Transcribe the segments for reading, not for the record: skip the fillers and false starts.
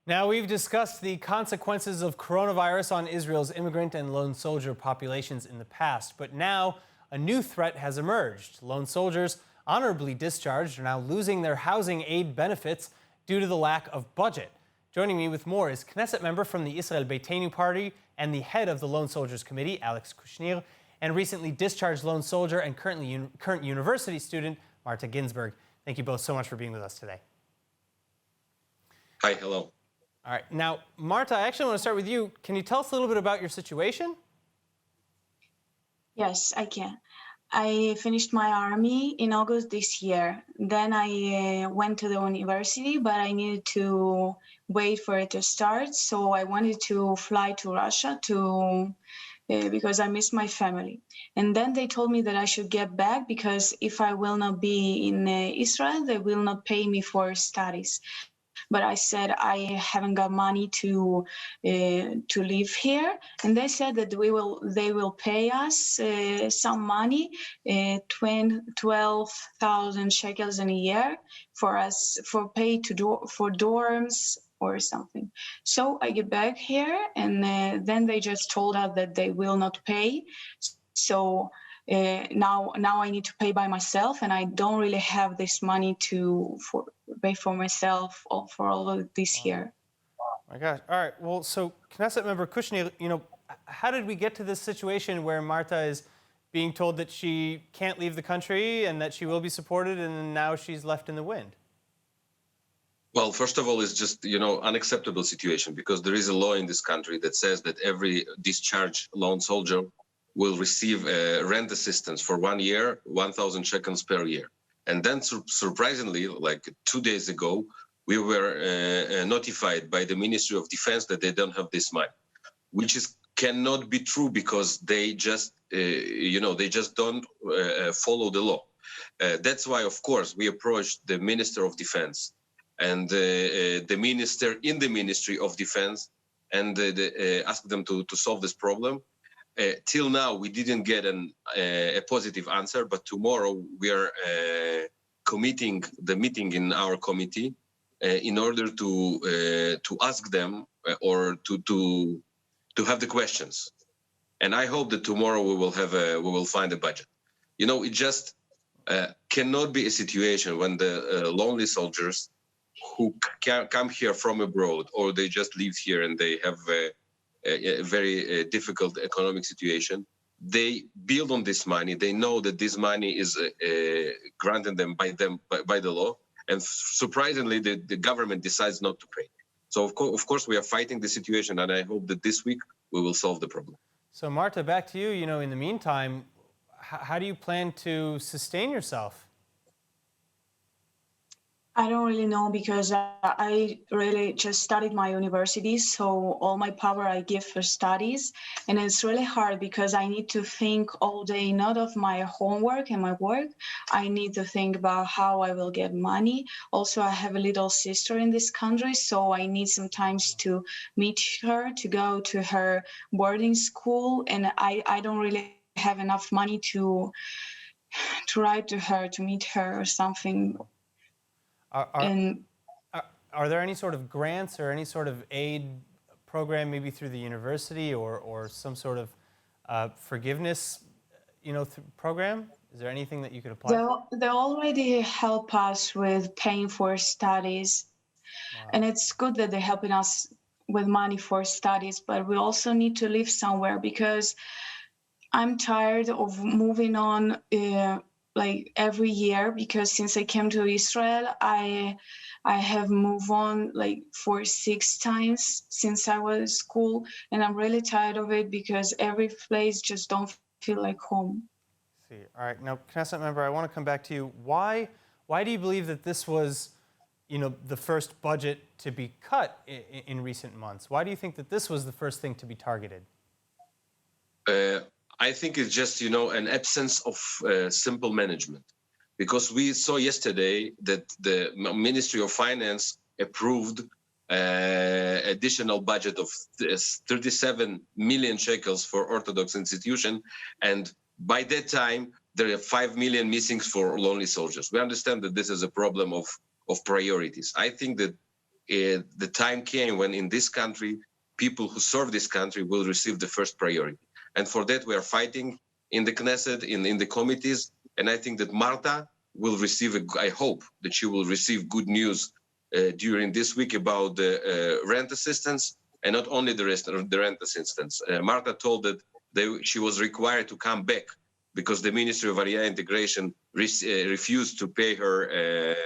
Now, we've discussed the consequences of coronavirus on Israel's immigrant and lone soldier populations in the past, but now a new threat has emerged. Lone soldiers honorably discharged are now losing their housing aid benefits due to the lack of budget. Joining me with more is Knesset member from the Israel Beitenu party and the head of the Lone Soldiers Committee, Alex Kushnir, and recently discharged lone soldier and current university student, Marta Ginzburg. Thank you both so much for being with us today. Hi, hello. All right. Now, Marta, I actually want to start with you. Can you tell us a little bit about your situation? Yes, I can. I finished my army in August this year. Then I went to the university, but I needed to wait for it to start. So I wanted to fly to Russia because I miss my family. And then they told me that I should get back because if I will not be in Israel, they will not pay me for studies. But I said I haven't got money to live here, and they said that they will pay us some money, 12,000 shekels in a year for us for pay for dorms or something. So I get back here, and then they just told us that they will not pay. So now I need to pay by myself, and I don't really have this money to pay for myself for all of this year. My gosh. All right. Well, so Knesset member Kushnir, how did we get to this situation where Marta is being told that she can't leave the country and that she will be supported, and now she's left in the wind? Well, first of all, it's just, unacceptable situation because there is a law in this country that says that every discharged lone soldier will receive rent assistance for 1 year, 1,000 shekels per year. And then surprisingly, like 2 days ago, we were notified by the Ministry of Defense that they don't have this money, which cannot be true because they just, they just don't follow the law. That's why, of course, we approached the Minister of Defense and the minister in the Ministry of Defense and asked them to solve this problem. Till now, we didn't get a positive answer, but tomorrow we are committing the meeting in our committee in order to ask them or to have the questions. And I hope that tomorrow we will find a budget. It just cannot be a situation when the lonely soldiers who come here from abroad or they just live here and they have a very difficult economic situation. They build on this money. They know that this money is granted them by the law, and surprisingly, the government decides not to pay. So of course, we are fighting the situation, and I hope that this week we will solve the problem. So Marta, back to you. In the meantime, how do you plan to sustain yourself? I don't really know because I really just studied my university, so all my power I give for studies, and it's really hard because I need to think all day not of my homework and my work. I need to think about how I will get money. Also, I have a little sister in this country, so I need sometimes to meet her, to go to her boarding school, and I don't really have enough money to write to her, to meet her or something. Are there any sort of grants or any sort of aid program, maybe through the university or some sort of forgiveness, program? Is there anything that you could apply for? They already help us with paying for studies. Wow. And it's good that they're helping us with money for studies, but we also need to live somewhere because I'm tired of moving on like every year, because since I came to Israel, I have moved on like for 6 times since I was in school, and I'm really tired of it because every place just don't feel like home. See, all right. Now, Knesset member, I want to come back to you. Why do you believe that this was, the first budget to be cut in recent months? Why do you think that this was the first thing to be targeted? I think it's just, an absence of simple management, because we saw yesterday that the Ministry of Finance approved additional budget of 37 million shekels for Orthodox institution. And by that time, there are 5 million missing for lonely soldiers. We understand that this is a problem of priorities. I think that the time came when in this country, people who serve this country will receive the first priority. And for that, we are fighting in the Knesset, in the committees. And I think that Marta will receive, I hope that she will receive good news during this week about the rent assistance, and not only the rent assistance. Marta told that she was required to come back because the Ministry of Aliyah Integration refused to pay her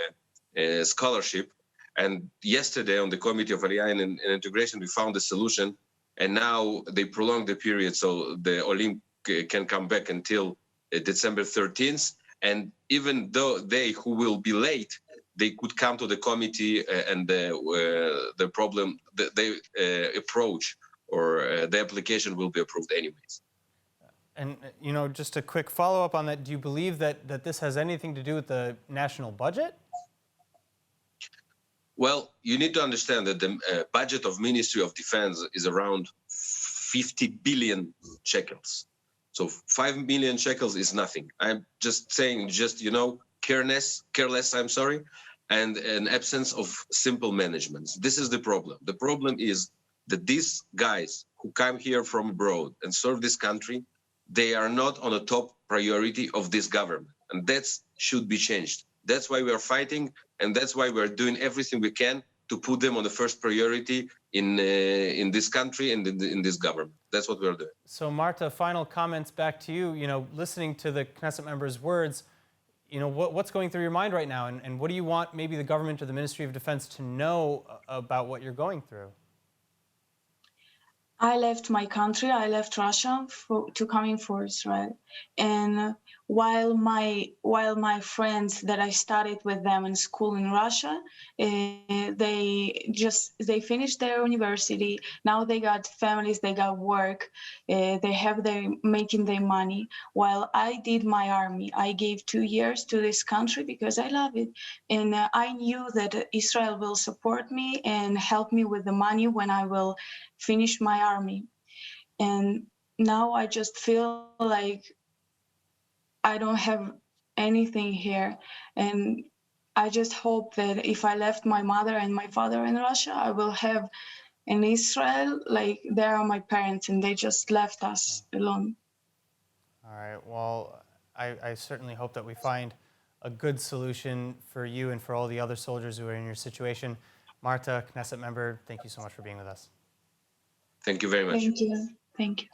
scholarship. And yesterday on the Committee of Aliyah and Integration, we found a solution, and now they prolonged the period so the Olim can come back until December 13th. And even though they who will be late, they could come to the committee and the problem, the approach or the application will be approved anyways. And, you know, just a quick follow-up on that, do you believe that this has anything to do with the national budget? Well, you need to understand that the budget of Ministry of Defense is around 50 billion shekels. So 5 million shekels is nothing. I'm just saying, careless, I'm sorry, and an absence of simple management. This is the problem. The problem is that these guys who come here from abroad and serve this country, they are not on the top priority of this government. And that should be changed. That's why we are fighting, and that's why we're doing everything we can to put them on the first priority in this country and in this government. That's what we're doing. So, Marta, final comments back to you. You know, listening to the Knesset members' words, you know, what's going through your mind right now, and what do you want maybe the government or the Ministry of Defense to know about what you're going through? I left my country, I left Russia to coming for Israel. And while my friends that I studied with them in school in Russia, they finished their university. Now they got families, they got work, they have making their money. While I did my army, I gave 2 years to this country because I love it. And I knew that Israel will support me and help me with the money when I will finish my army. And now I just feel like I don't have anything here. And I just hope that if I left my mother and my father in Russia, I will have in Israel, like they are my parents and they just left us alone. All right, well, I certainly hope that we find a good solution for you and for all the other soldiers who are in your situation. Marta, Knesset member, thank you so much for being with us. Thank you very much. Thank you. Thank you.